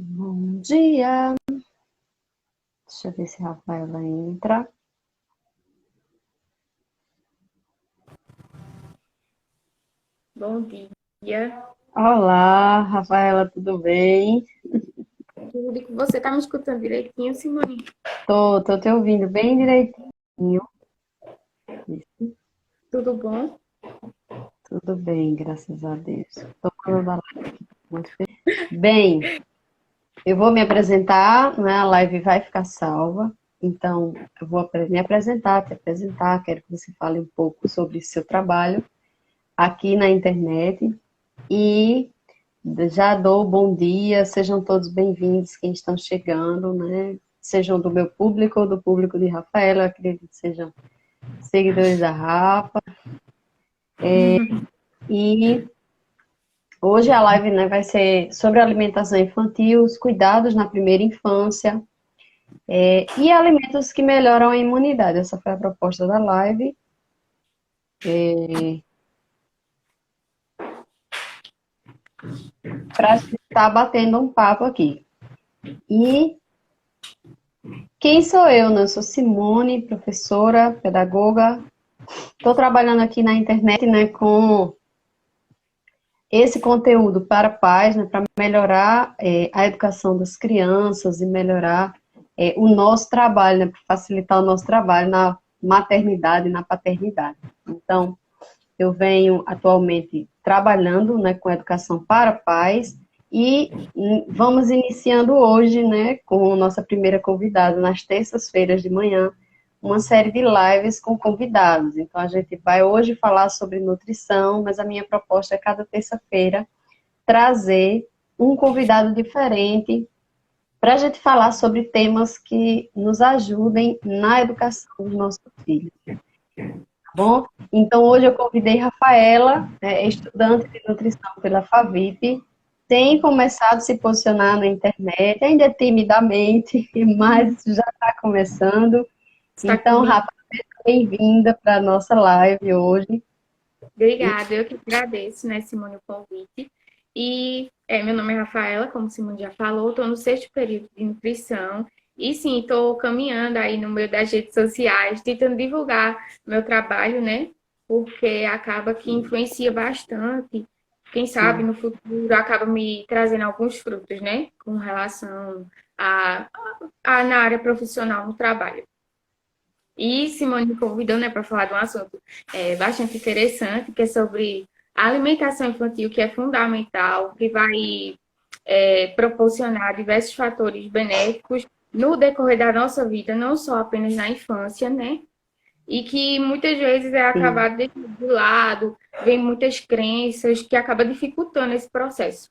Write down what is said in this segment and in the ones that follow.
Bom dia. Deixa eu ver se a Rafaela entra. Bom dia. Olá, Rafaela, tudo bem? Tudo que você tá me escutando direitinho, Simone? Tô te ouvindo bem direitinho. Isso, Tudo bom? tudo bem, graças a Deus. Tô falando a live aqui, tô muito feliz. Bem, eu vou me apresentar, né? A live vai ficar salva. Então, eu vou me apresentar, te apresentar. Quero que você fale um pouco sobre seu trabalho aqui na internet. E já dou bom dia, sejam todos bem-vindos, quem estão chegando, né? Sejam do meu público ou do público de Rafaela, eu acredito que sejam seguidores da Rafa. E hoje a live, né, vai ser sobre alimentação infantil, os cuidados na primeira infância, e alimentos que melhoram a imunidade. Essa foi a proposta da live. Para estar batendo um papo aqui. E quem sou eu, né? Eu sou Simone, professora, pedagoga. Estou trabalhando aqui na internet, né, com esse conteúdo para pais, né, para melhorar a educação das crianças e melhorar o nosso trabalho, né, para facilitar o nosso trabalho na maternidade e na paternidade. Então, eu venho atualmente trabalhando, né, com educação para pais e vamos iniciando hoje, né, com nossa primeira convidada, nas terças-feiras de manhã, uma série de lives com convidados. Então, a gente vai hoje falar sobre nutrição, mas a minha proposta é cada terça-feira trazer um convidado diferente para a gente falar sobre temas que nos ajudem na educação dos nossos filhos. Bom, então hoje eu convidei Rafaela, estudante de nutrição pela FAVIP, tem começado a se posicionar na internet, ainda timidamente, mas já está começando. Está Então, comigo? Rafa, seja bem-vinda para a nossa live hoje. Obrigada, eu que agradeço, né, Simone, o convite. Meu nome é Rafaela, como Simone já falou, estou no sexto período de nutrição. E sim, estou caminhando aí no meio das redes sociais, tentando divulgar meu trabalho, né? Porque acaba que influencia bastante. Quem sabe Sim, no futuro acaba me trazendo alguns frutos, né? Com relação na área profissional no trabalho. E Simone me convidou, né, para falar de um assunto bastante interessante, que é sobre a alimentação infantil, que é fundamental, que vai proporcionar diversos fatores benéficos no decorrer da nossa vida, não só apenas na infância, né? E que muitas vezes é sim, acabado deixando de lado, vem muitas crenças que acaba dificultando esse processo.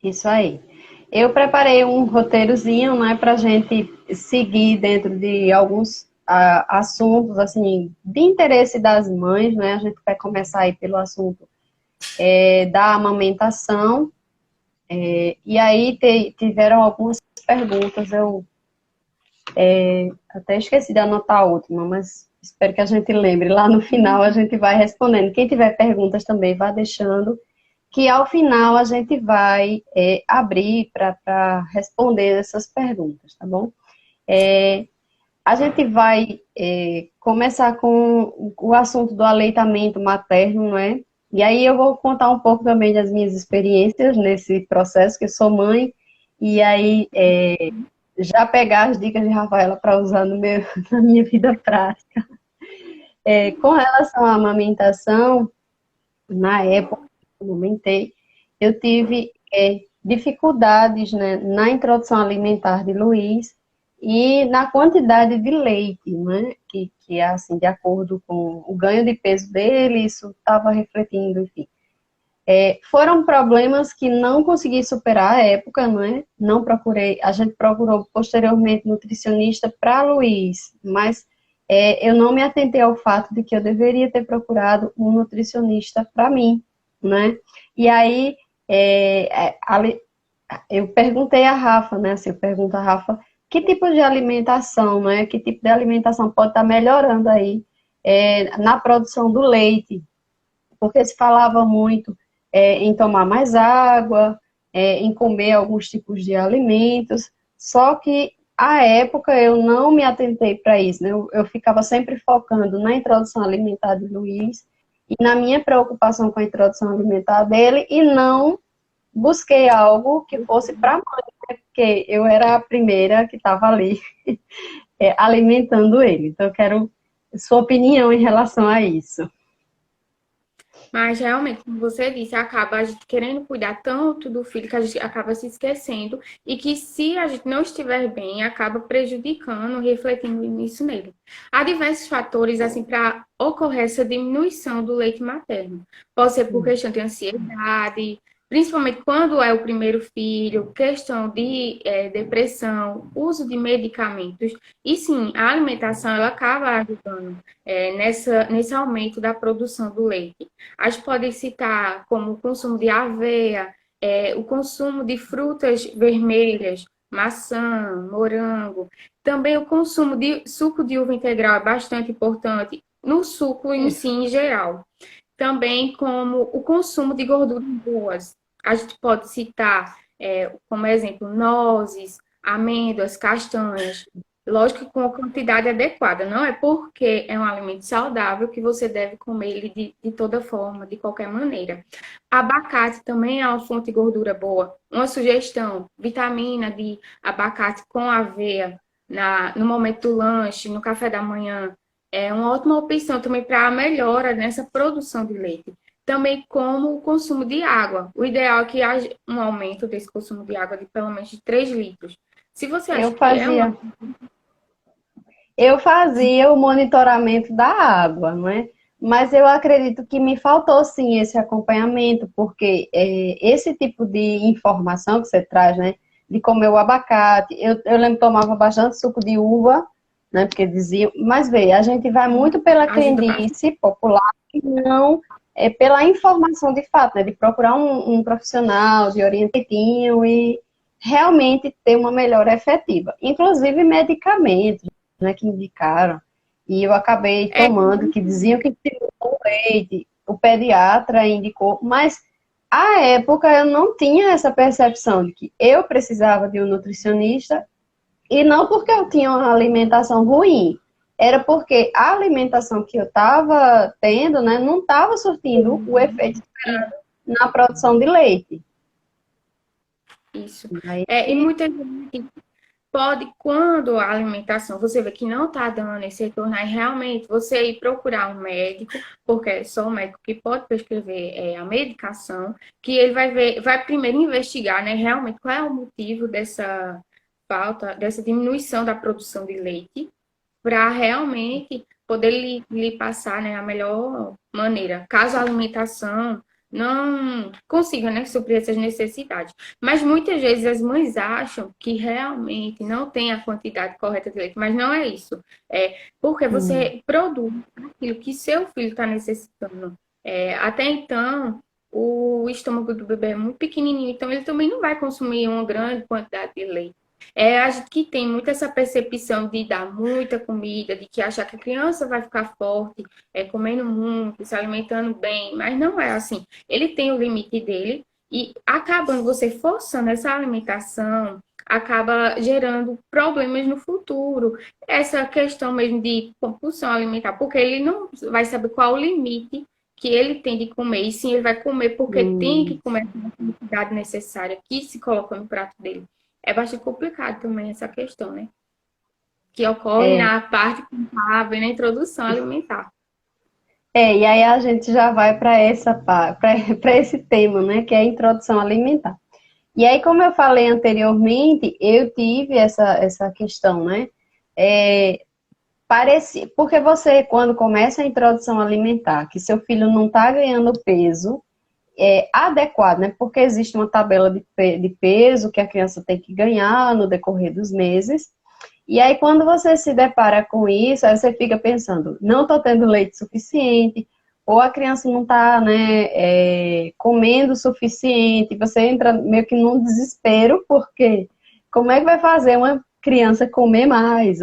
isso aí. Eu preparei um roteirozinho, né, para a gente seguir dentro de alguns assuntos, assim, de interesse das mães, né? A gente vai começar aí pelo assunto da amamentação. E aí tiveram algumas perguntas, eu até esqueci de anotar a última, mas espero que a gente lembre. Lá no final a gente vai respondendo. Quem tiver perguntas também vá deixando, que ao final a gente vai abrir para responder essas perguntas, tá bom? A gente vai começar com o assunto do aleitamento materno, não é? E aí eu vou contar um pouco também das minhas experiências nesse processo, que eu sou mãe, e aí já pegar as dicas de Rafaela para usar no meu, na minha vida prática. Com relação à amamentação, na época que eu amamentei, eu tive dificuldades, né, na introdução alimentar de Luiz e na quantidade de leite, né, que é assim, de acordo com o ganho de peso dele, isso estava refletindo, enfim. Foram problemas que não consegui superar à época, né? Não procurei, a gente procurou posteriormente nutricionista para Luiz, mas eu não me atentei ao fato de que eu deveria ter procurado um nutricionista para mim, né? E aí eu perguntei a Rafa, né? Assim, eu pergunto a Rafa que tipo de alimentação, né? Que tipo de alimentação pode estar melhorando aí na produção do leite, porque se falava muito em tomar mais água, em comer alguns tipos de alimentos, só que à época eu não me atentei para isso, né? Eu ficava sempre focando na introdução alimentar de Luiz e na minha preocupação com a introdução alimentar dele e não busquei algo que fosse para a mãe, né? Porque eu era a primeira que estava ali alimentando ele. Então, eu quero sua opinião em relação a isso. Mas realmente, como você disse, acaba a gente querendo cuidar tanto do filho que a gente acaba se esquecendo e que se a gente não estiver bem, acaba prejudicando, refletindo nisso nele. Há diversos fatores assim para ocorrer essa diminuição do leite materno. Pode ser por questão de ansiedade, principalmente quando é o primeiro filho, questão de depressão, uso de medicamentos. E sim, a alimentação ela acaba ajudando nesse aumento da produção do leite. A gente pode citar como o consumo de aveia, o consumo de frutas vermelhas, maçã, morango. Também o consumo de suco de uva integral é bastante importante, no suco em si em geral. Também como o consumo de gorduras boas. A gente pode citar como exemplo nozes, amêndoas, castanhas. Lógico que com a quantidade adequada. Não é porque é um alimento saudável que você deve comer ele de toda forma, de qualquer maneira. Abacate também é uma fonte de gordura boa. Uma sugestão, vitamina de abacate com aveia no momento do lanche, no café da manhã. É uma ótima opção também para a melhora nessa produção de leite. Também como o consumo de água. O ideal é que haja um aumento desse consumo de água de pelo menos 3 litros. Se você acha Eu que é uma fazia, eu fazia o monitoramento da água, não é? Mas eu acredito que me faltou sim esse acompanhamento, porque esse tipo de informação que você traz, né? De comer o abacate, eu lembro que tomava bastante suco de uva, né? Porque dizia, mas vê, a gente vai muito pela ajuda bastante. crendice popular e não pela informação de fato, né? De procurar um profissional, de orientar e realmente ter uma melhora efetiva. Inclusive medicamentos, né, que indicaram. E eu acabei É, tomando, que diziam que estimulou o leite, o pediatra indicou, mas à época eu não tinha essa percepção de que eu precisava de um nutricionista e não porque eu tinha uma alimentação ruim, era porque a alimentação que eu estava tendo, né, não estava surtindo o efeito na produção de leite. isso. Aí, E muita gente pode, quando a alimentação você vê que não está dando esse retorno, aí realmente você ir procurar um médico, porque é só o médico que pode prescrever a medicação, que ele vai ver, vai primeiro investigar, né, realmente qual é o motivo dessa falta, dessa diminuição da produção de leite, para realmente poder lhe passar, né, a melhor maneira. Caso a alimentação não consiga, né, suprir essas necessidades. Mas muitas vezes as mães acham que realmente não tem a quantidade correta de leite, mas não é isso. Porque você produz aquilo que seu filho está necessitando. Até então, o estômago do bebê é muito pequenininho, então ele também não vai consumir uma grande quantidade de leite. A gente que tem muito essa percepção de dar muita comida, de que achar que a criança vai ficar forte, comendo muito, se alimentando bem, mas não é assim. Ele tem o limite dele e acabando você forçando essa alimentação, acaba gerando problemas no futuro. Essa questão mesmo de compulsão alimentar, porque ele não vai saber qual o limite que ele tem de comer, e sim ele vai comer porque tem que comer a quantidade necessária que se coloca no prato dele. É bastante complicado também essa questão, né? Que ocorre é, na parte que estava na introdução alimentar. e aí a gente já vai para para esse tema, né, que é a introdução alimentar. E aí, como eu falei anteriormente, eu tive essa questão, né? Porque você, quando começa a introdução alimentar, que seu filho não está ganhando peso adequado, né? Porque existe uma tabela de peso que a criança tem que ganhar no decorrer dos meses. E aí, quando você se depara com isso, aí você fica pensando, não estou tendo leite suficiente, ou a criança não está, né, comendo o suficiente, você entra meio que num desespero, porque como é que vai fazer uma criança comer mais?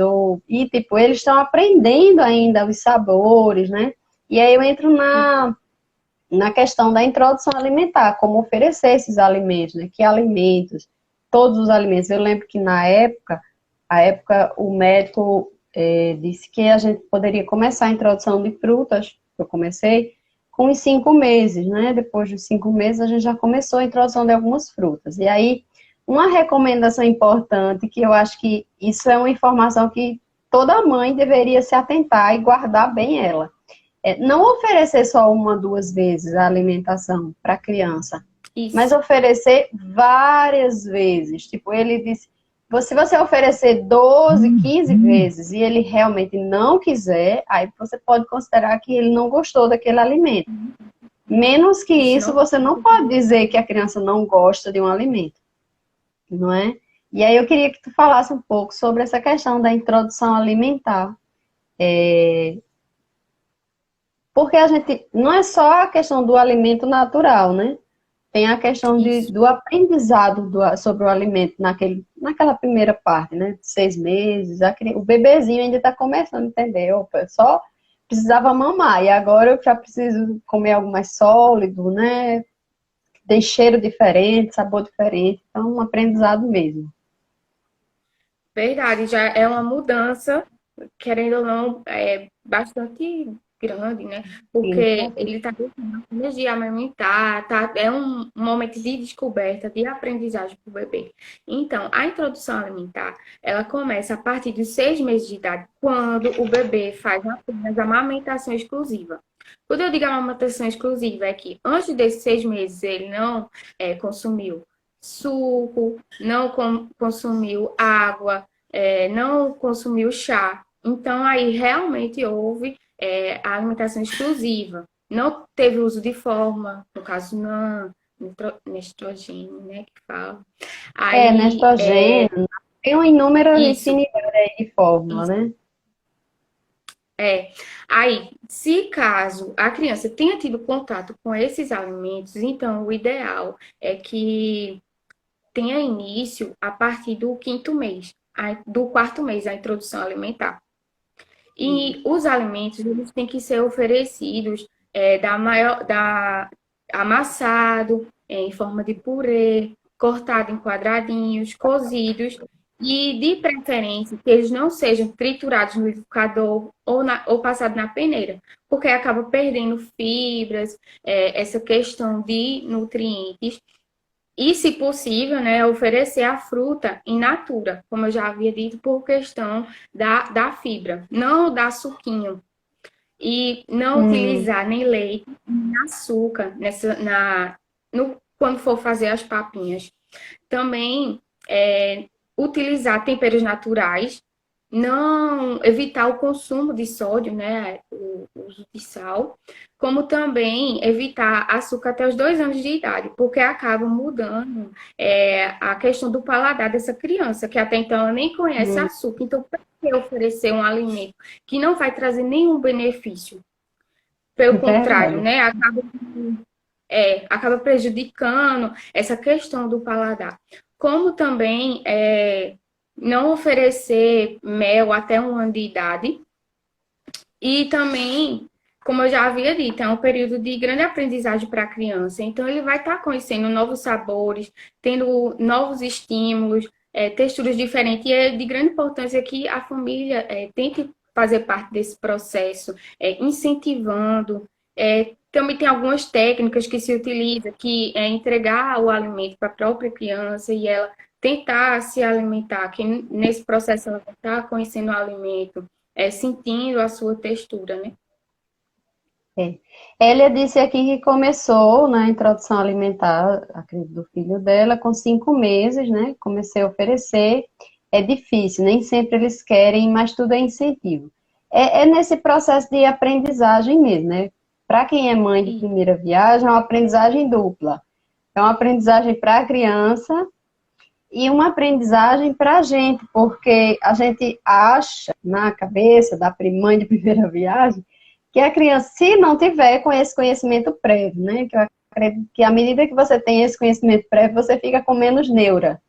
E, tipo, eles estão aprendendo ainda os sabores, né? E aí eu entro na questão da introdução alimentar, como oferecer esses alimentos, né? Que alimentos, todos os alimentos. Eu lembro que na época, o médico disse que a gente poderia começar a introdução de frutas, eu comecei, com os 5 meses, né? Depois dos 5 meses, a gente já começou a introdução de algumas frutas. E aí, uma recomendação importante, que eu acho que isso é uma informação que toda mãe deveria se atentar e guardar bem ela. Não oferecer só 1, 2 vezes a alimentação para a criança, mas oferecer várias vezes. Tipo, ele disse, se você oferecer 12, 15 vezes e ele realmente não quiser, aí você pode considerar que ele não gostou daquele alimento. Menos que isso, você não pode dizer que a criança não gosta de um alimento, não é? E aí eu queria que tu falasse um pouco sobre essa questão da introdução alimentar. Porque a gente, não é só a questão do alimento natural, né? Tem a questão do aprendizado sobre o alimento naquela primeira parte, né? 6 meses, o bebezinho ainda está começando a entender. Opa, só precisava mamar, e agora eu já preciso comer algo mais sólido, né? Tem cheiro diferente, sabor diferente, então um aprendizado mesmo. Verdade, já é uma mudança, querendo ou não, bastante grande, né? Porque ele está tendo de amamentar, é um momento de descoberta, de aprendizagem para o bebê. Então, a introdução alimentar, ela começa a partir dos 6 meses de idade, quando o bebê faz apenas a amamentação exclusiva. Quando eu digo amamentação exclusiva, é que antes desses 6 meses ele não consumiu suco, não consumiu água, não consumiu chá. Então, aí realmente houve a alimentação exclusiva. Não teve uso de fórmula, no caso, não, nestrogênio, né, que fala. Aí, Nestrogênio. Tem uma inúmera infinidade de fórmula, né? Aí, se caso a criança tenha tido contato com esses alimentos, então o ideal é que tenha início a partir do 5º mês, do 4º mês, a introdução alimentar. E os alimentos, eles têm que ser oferecidos amassado, em forma de purê, cortado em quadradinhos, cozidos, e de preferência que eles não sejam triturados no liquidificador ou passados na peneira, porque acaba perdendo fibras, essa questão de nutrientes. E, se possível, né, oferecer a fruta in natura, como eu já havia dito, por questão da fibra, não dar suquinho. E não utilizar nem leite, nem açúcar quando for fazer as papinhas. Também utilizar temperos naturais, não evitar o consumo de sódio, né, o uso de sal, como também evitar açúcar até os 2 anos de idade, porque acaba mudando a questão do paladar dessa criança, que até então ela nem conhece açúcar. Então, para que oferecer um alimento que não vai trazer nenhum benefício? Pelo contrário, né, acaba prejudicando essa questão do paladar. Como também não oferecer mel até 1 ano de idade. E também, como eu já havia dito, é um período de grande aprendizagem para a criança. Então, ele vai estar conhecendo novos sabores, tendo novos estímulos, texturas diferentes. E é de grande importância que a família tente fazer parte desse processo, incentivando. Também tem algumas técnicas que se utilizam, que é entregar o alimento para a própria criança e ela tentar se alimentar, que nesse processo ela está conhecendo o alimento, sentindo a sua textura, né? Elia disse aqui que começou na introdução alimentar, acredito, do filho dela, com 5 meses, né? Comecei a oferecer. É difícil, nem sempre eles querem, mas tudo é incentivo. É nesse processo de aprendizagem mesmo, né? Para quem é mãe de primeira viagem, é uma aprendizagem dupla. É uma aprendizagem para a criança e uma aprendizagem para a gente, porque a gente acha na cabeça da mãe de primeira viagem que a criança, se não tiver com esse conhecimento prévio, né? Que eu acredito que à medida que você tem esse conhecimento prévio, você fica com menos neura.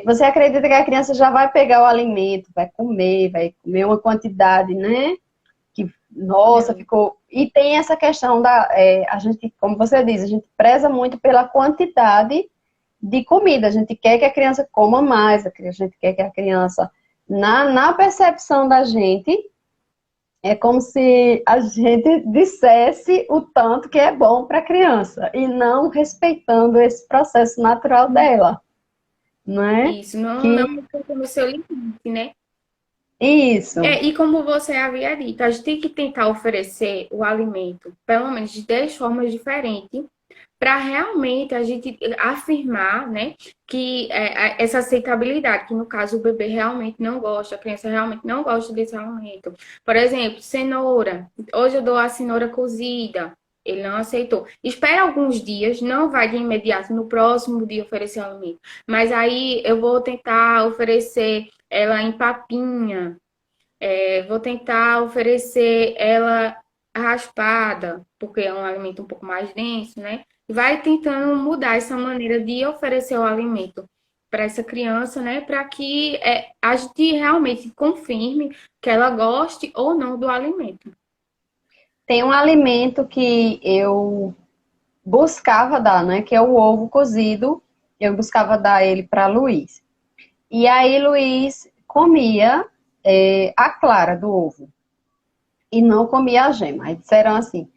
Você acredita que a criança já vai pegar o alimento, vai comer uma quantidade, né? Que nossa, Não. ficou... E tem essa questão a gente, como você diz, a gente preza muito pela quantidade de comida. A gente quer que a criança coma mais, a gente quer que a criança, na percepção da gente, é como se a gente dissesse o tanto que é bom para a criança e não respeitando esse processo natural dela, não é? Isso, não, Que não no seu limite, né? isso. E como você havia dito, a gente tem que tentar oferecer o alimento, pelo menos de 10 formas diferentes, para realmente a gente afirmar, né, que essa aceitabilidade, que no caso o bebê realmente não gosta, a criança realmente não gosta desse alimento. Por exemplo, cenoura. Hoje eu dou a cenoura cozida. Ele não aceitou. Espera alguns dias, não vai de imediato no próximo dia oferecer o alimento. Mas aí eu vou tentar oferecer ela em papinha. Vou tentar oferecer ela raspada, porque é um alimento um pouco mais denso, né? Vai tentando mudar essa maneira de oferecer o alimento para essa criança, né? Para que a gente realmente confirme que ela goste ou não do alimento. Tem um alimento que eu buscava dar, né? Que é o ovo cozido. Eu buscava dar ele para Luiz. E aí Luiz comia a clara do ovo e não comia a gema. Aí disseram assim,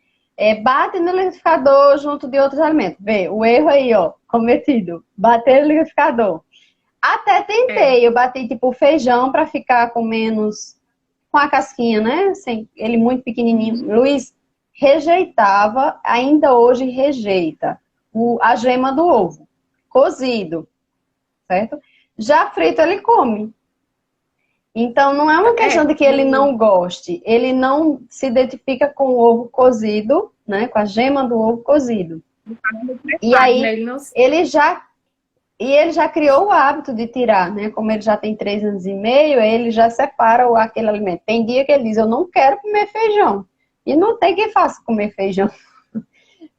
bate no liquidificador junto de outros alimentos. Vê, o erro aí, ó, cometido. Bater no liquidificador. Até É, tentei, eu bati tipo feijão para ficar com menos, com a casquinha, né? Assim, ele muito pequenininho. Luiz rejeitava, ainda hoje rejeita a gema do ovo, cozido, certo? Já frito ele come. Então não é uma questão de que ele não goste, ele não se identifica com o ovo cozido, né? Com a gema do ovo cozido. no E preparo, aí né? Ele não ele já ele já criou o hábito de tirar, né? Como ele já tem 3 anos e meio, ele já separa aquele alimento. Tem dia que ele diz, eu não quero comer feijão. E não tem quem faça comer feijão.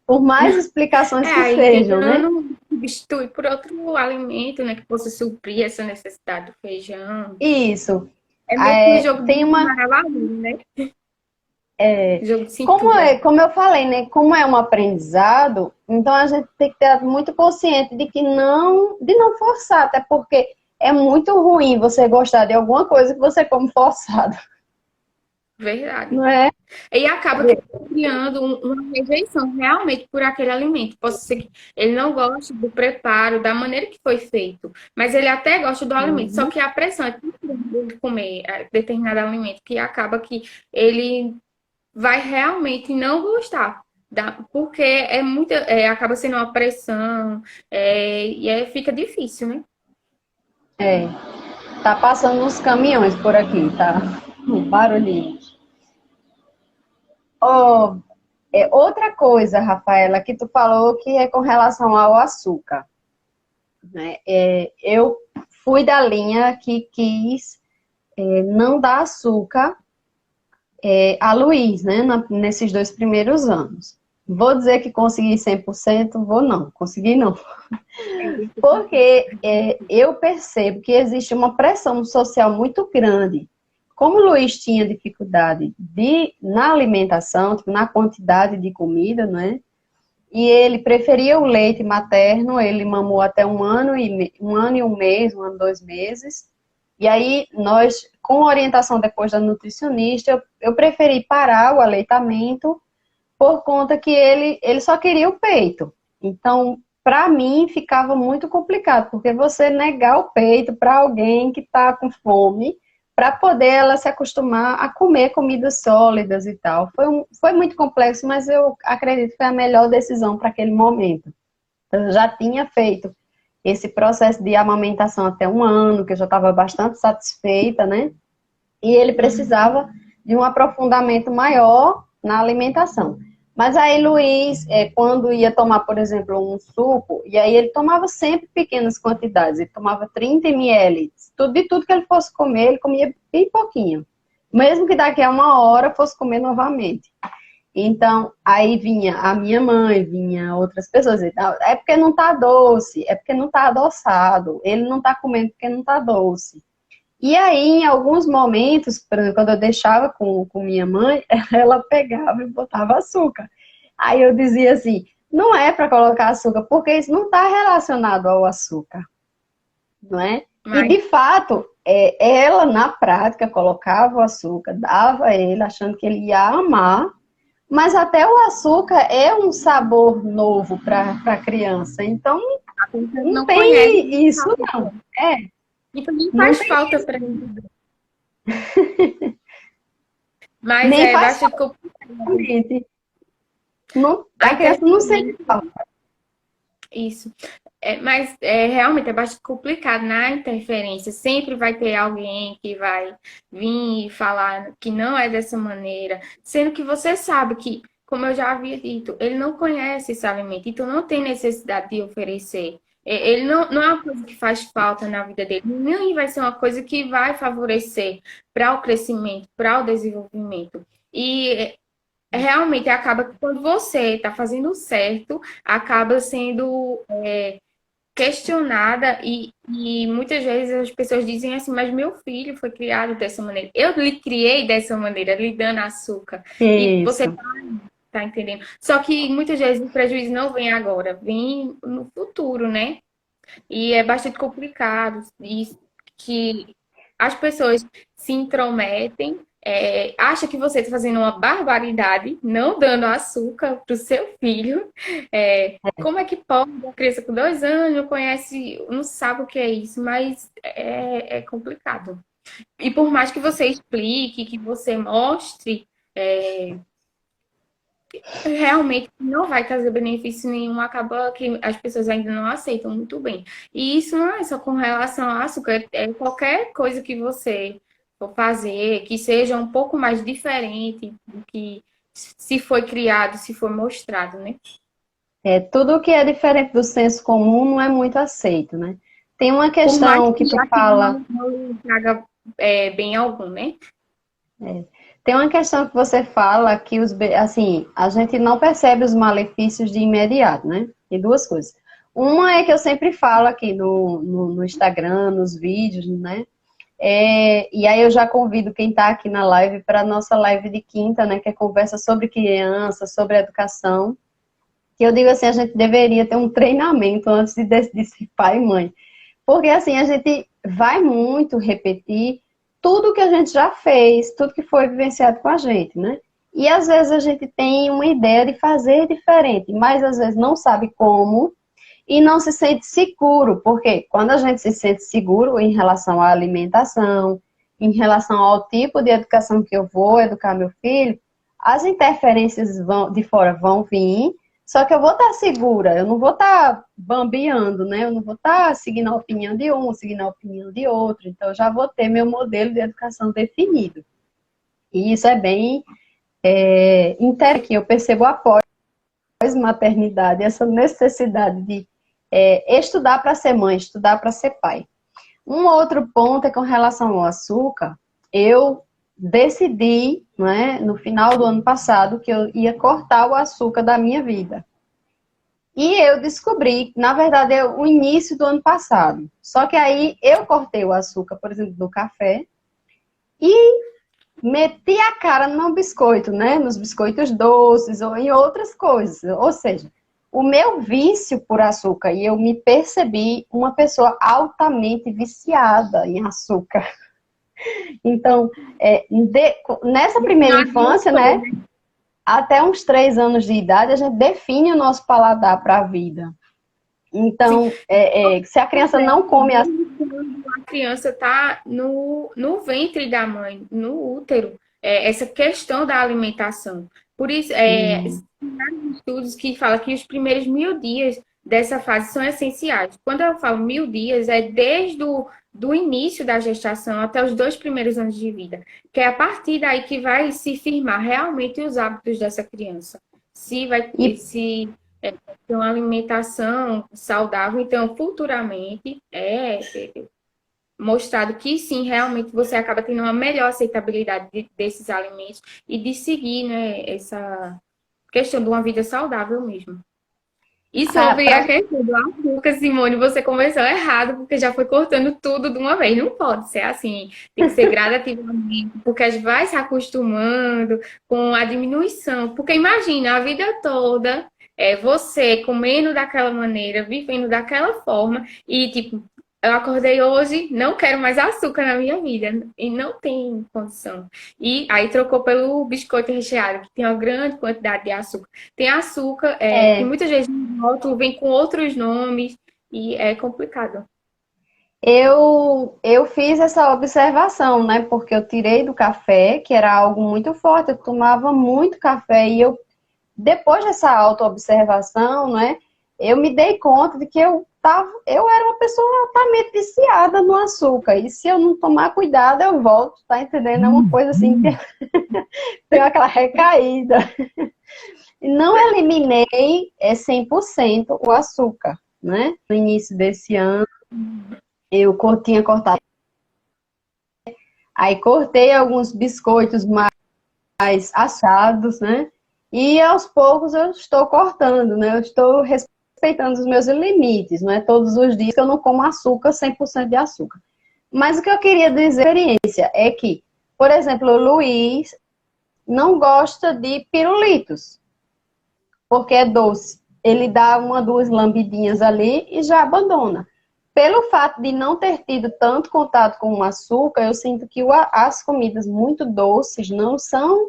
Por mais explicações que aí sejam, né? tentando substituir por outro alimento, né? Que possa suprir essa necessidade do feijão. Isso. É meio que um jogo Tem de uma. amarelo, né? Jogo de Como, cintura. como eu falei, né? Como é um aprendizado, então a gente tem que ter muito consciente de que de não forçar, até porque é muito ruim você gostar de alguma coisa que você come forçado, Verdade. não é? E acaba que criando uma rejeição realmente por aquele alimento. Pode ser que ele não goste do preparo, da maneira que foi feito, mas ele até gosta do alimento. Só Uhum. que a pressão é tão grande de comer determinado alimento que acaba que ele vai realmente não gostar. Porque acaba sendo uma pressão, fica difícil, né? É. Tá passando uns caminhões por aqui, tá? Um barulhinho. Oh, outra coisa, Rafaela, que tu falou que é com relação ao açúcar, né? Eu fui da linha que quis não dar açúcar a Luiz, né? Nesses 2 primeiros anos. Vou dizer que consegui 100%? Vou não, consegui não. Porque eu percebo que existe uma pressão social muito grande. Como o Luiz tinha dificuldade na alimentação, tipo, na quantidade de comida, né? E ele preferia o leite materno, ele mamou até 1 ano e 1 mês, 1 ano e 2 meses. E aí, nós, com orientação depois da nutricionista, eu preferi parar o aleitamento por conta que ele só queria o peito. Então, para mim, ficava muito complicado, porque você negar o peito para alguém que está com fome, para poder ela se acostumar a comer comidas sólidas e tal. Foi muito complexo, mas eu acredito que foi a melhor decisão para aquele momento. Eu já tinha feito esse processo de amamentação até 1 ano, que eu já estava bastante satisfeita, né? E ele precisava de um aprofundamento maior na alimentação. Mas aí Luiz, quando ia tomar, por exemplo, um suco, e aí ele tomava sempre pequenas quantidades, ele tomava 30 ml, de tudo que ele fosse comer, ele comia bem pouquinho. Mesmo que daqui a 1 hora fosse comer novamente. Então, aí vinha a minha mãe, vinha outras pessoas, e tal, é porque não tá doce, é porque não tá adoçado, ele não tá comendo porque não tá doce. E aí, em alguns momentos, por exemplo, quando eu deixava com minha mãe, ela pegava e botava açúcar. Aí eu dizia assim, não é para colocar açúcar, porque isso não está relacionado ao açúcar, não é? E Mas de fato, ela na prática colocava o açúcar, dava a ele, achando que ele ia amar, mas até o açúcar é um sabor novo para a criança, então não não conhece, tem isso não. então nem Não faz tem, falta para ele. Mas nem é faz bastante complicado. realmente. Não, A a criança não sente interferência, falta. isso. Mas realmente é bastante complicado na interferência. Sempre vai ter alguém que vai vir e falar que não é dessa maneira, sendo que você sabe que, como eu já havia dito, ele não conhece esse alimento, então não tem necessidade de oferecer. Ele não é uma coisa que faz falta na vida dele, nem vai ser uma coisa que vai favorecer para o crescimento, para o desenvolvimento. E realmente acaba que quando você está fazendo certo, acaba sendo questionada e muitas vezes as pessoas dizem assim, mas meu filho foi criado dessa maneira. Eu lhe criei dessa maneira, lhe dando açúcar. E você Isso. tá entendendo? Só que muitas vezes o prejuízo não vem agora, vem no futuro, né? E é bastante complicado. E que as pessoas se intrometem, acha que você está fazendo uma barbaridade, não dando açúcar para o seu filho. Como é que pode? Uma criança com 2 anos não conhece, não sabe o que é isso, mas é complicado. E por mais que você explique, que você mostre, realmente não vai trazer benefício nenhum, acaba que as pessoas ainda não aceitam muito bem. E isso não é só com relação ao açúcar, é qualquer coisa que você for fazer, que seja um pouco mais diferente do que se foi criado, se foi mostrado, né? Tudo que é diferente do senso comum não é muito aceito, né? Tem uma Por mais questão que que tu aquilo fala, não traga bem algum, né? tem uma questão que você fala que assim, a gente não percebe os malefícios de imediato, né? Tem duas coisas. Uma é que eu sempre falo aqui no Instagram, nos vídeos, né? E aí eu já convido quem está aqui na live para a nossa live de quinta, né? Que é conversa sobre criança, sobre educação. Que eu digo assim, a gente deveria ter um treinamento antes de decidir ser pai e mãe. Porque assim, a gente vai muito repetir tudo que a gente já fez, tudo que foi vivenciado com a gente, né? E às vezes a gente tem uma ideia de fazer diferente, mas às vezes não sabe como e não se sente seguro, porque quando a gente se sente seguro em relação à alimentação, em relação ao tipo de educação que eu vou educar meu filho, as interferências de fora vão vir, só que eu vou estar segura, eu não vou estar bambeando, né? Eu não vou estar seguindo a opinião de um, seguindo a opinião de outro, então eu já vou ter meu modelo de educação definido. E isso é bem interessante, que eu percebo após maternidade, essa necessidade de estudar para ser mãe, estudar para ser pai. Um outro ponto é com relação ao açúcar. Eu decidi, né, no final do ano passado, que eu ia cortar o açúcar da minha vida. E eu descobri, na verdade, é o início do ano passado. Só que aí eu cortei o açúcar, por exemplo, do café e meti a cara no biscoito, né? Nos biscoitos doces ou em outras coisas. Ou seja, o meu vício por açúcar, e eu me percebi uma pessoa altamente viciada em açúcar. Então, nessa primeira Não infância, adiantou, né? né? Até uns 3 anos de idade, a gente define o nosso paladar para a vida. Sim. Então, se a criança não come açúcar, Desde quando a criança está no ventre da mãe, no útero, essa questão da alimentação. Por isso, tem vários estudos que falam que os primeiros 1.000 dias dessa fase são essenciais. Quando eu falo 1.000 dias, é desde do início da gestação até os 2 primeiros anos de vida, que é a partir daí que vai se firmar realmente os hábitos dessa criança. Se vai, e se ter uma alimentação saudável, então futuramente mostrado que sim, realmente você acaba tendo uma melhor aceitabilidade desses alimentos e de seguir, né, essa questão de uma vida saudável mesmo. E sobre a questão do açúcar, Simone, você começou errado, porque já foi cortando tudo de uma vez. Não pode ser assim. Tem que ser gradativamente, porque a gente vai se acostumando com a diminuição. Porque imagina, a vida toda, você comendo daquela maneira, vivendo daquela forma, e tipo, eu acordei hoje, não quero mais açúcar na minha vida. E não tem condição. E aí trocou pelo biscoito recheado, que tem uma grande quantidade de açúcar. Tem açúcar, que É, muitas vezes no rótulo vem com outros nomes e é complicado. eu fiz essa observação, né? Porque eu tirei do café, que era algo muito forte, eu tomava muito café, e eu, depois dessa autoobservação, né? Eu me dei conta de que eu era uma pessoa totalmente viciada no açúcar, e se eu não tomar cuidado, eu volto, tá entendendo? É uma coisa assim, que tem aquela recaída. E não eliminei 100% o açúcar, né? No início desse ano, tinha cortado. Aí cortei alguns biscoitos mais assados, né? E aos poucos eu estou cortando, né? Eu estou respeitando os meus limites, não é todos os dias que eu não como açúcar, 100% de açúcar. Mas o que eu queria dizer, experiência, é que, por exemplo, o Luiz não gosta de pirulitos, porque é doce. Ele dá uma, duas lambidinhas ali e já abandona. Pelo fato de não ter tido tanto contato com o açúcar, eu sinto que as comidas muito doces não são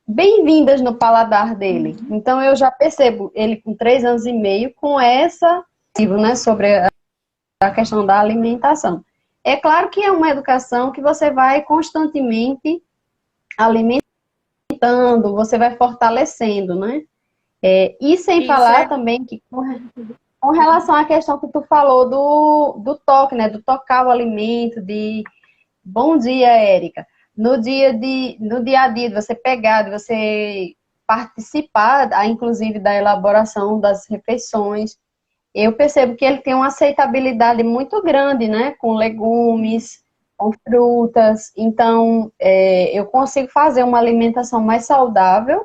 bem-vindas no paladar dele. Então eu já percebo ele com 3 anos e meio com essa, né, sobre a questão da alimentação. É claro que é uma educação que você vai constantemente alimentando, você vai fortalecendo, né? E sem Isso falar é. também que com relação à questão que tu falou do toque, né? Do tocar o alimento, de bom dia, Érica. No dia a dia, de você pegar, de você participar, inclusive, da elaboração das refeições, eu percebo que ele tem uma aceitabilidade muito grande, né? Com legumes, com frutas. Então, eu consigo fazer uma alimentação mais saudável,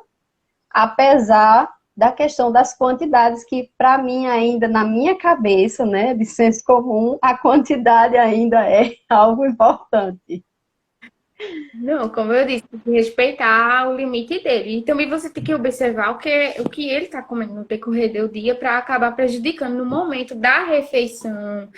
apesar da questão das quantidades, que para mim ainda, na minha cabeça, né, de senso comum, a quantidade ainda é algo importante. Não, como eu disse, tem que respeitar o limite dele. E também você tem que observar o que ele está comendo no decorrer do dia para acabar prejudicando no momento da refeição,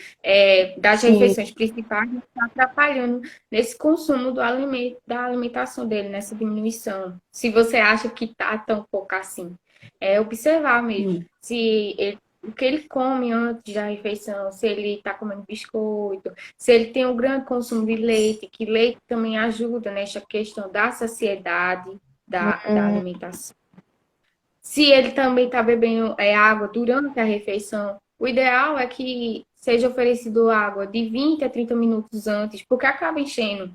das Sim, refeições principais, tá atrapalhando nesse consumo do alimento, da alimentação dele, nessa diminuição. Se você acha que está tão pouco assim, é observar mesmo. sim. Se ele, o que ele come antes da refeição, se ele está comendo biscoito, se ele tem um grande consumo de leite, que leite também ajuda nessa questão da saciedade da alimentação. Se ele também está bebendo água durante a refeição, o ideal é que seja oferecido água de 20 a 30 minutos antes, porque acaba enchendo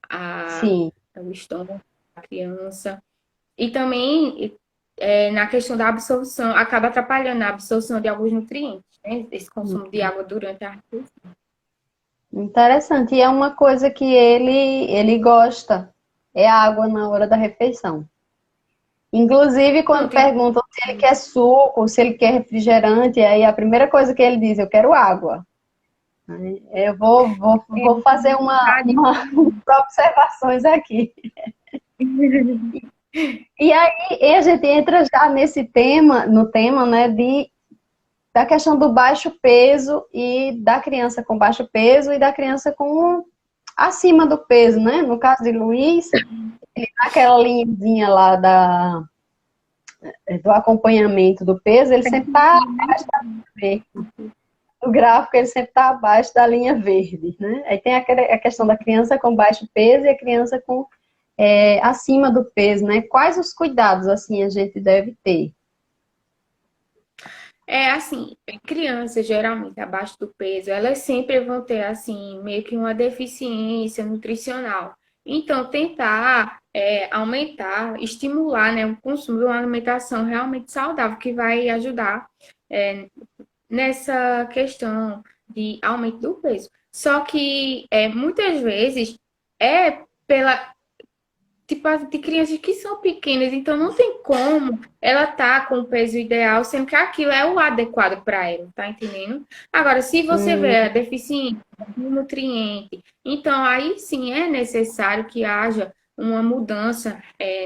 a, Sim. o estômago da criança. E também, na questão da absorção, acaba atrapalhando a absorção de alguns nutrientes, né? Esse consumo de água durante a refeição. Interessante. E é uma coisa que ele gosta, é água na hora da refeição. Inclusive, quando Pronto, perguntam se ele quer suco, se ele quer refrigerante, aí a primeira coisa que ele diz, eu quero água. Aí eu vou fazer uma observações aqui. E aí a gente entra já nesse tema, no tema, né, da questão do baixo peso e da criança com baixo peso e da criança com acima do peso, né? No caso de Luiz, ele tá aquela linhazinha lá do acompanhamento do peso, ele sempre está abaixo da linha verde. O gráfico ele sempre está abaixo da linha verde, né? Aí tem a questão da criança com baixo peso e a criança com acima do peso, né? Quais os cuidados assim a gente deve ter? É assim, crianças geralmente abaixo do peso, elas sempre vão ter assim meio que uma deficiência nutricional. Então, tentar aumentar, estimular, né, o consumo de uma alimentação realmente saudável, que vai ajudar é, nessa questão de aumento do peso. Só que muitas vezes é pela tipo, de crianças que são pequenas, então não tem como ela tá com o peso ideal, sendo que aquilo é o adequado para ela, tá entendendo? Agora, se você vê Hum, a deficiência de nutriente, então aí sim é necessário que haja uma mudança